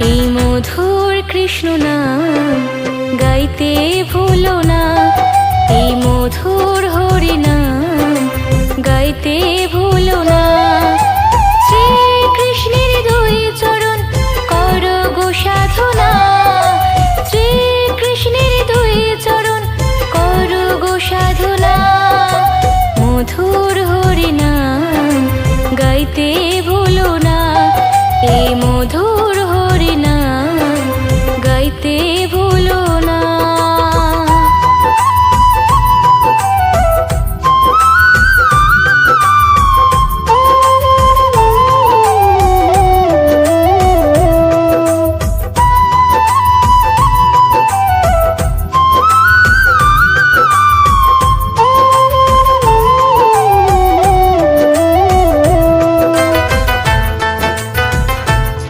এই মধুর কৃষ্ণ নাম গাইতে ভুলো না, এই মধুর হরি নাম গাইতে ভুলো না। শ্রীকৃষ্ণের দুই চরণ করো গো সাধনা, শ্রীকৃষ্ণের দুই চরণ করো গো সাধনা। মধুর হরি নাম গাইতে ভুলো না, এই মধুর হরি নাম গাইতে ভুলো না।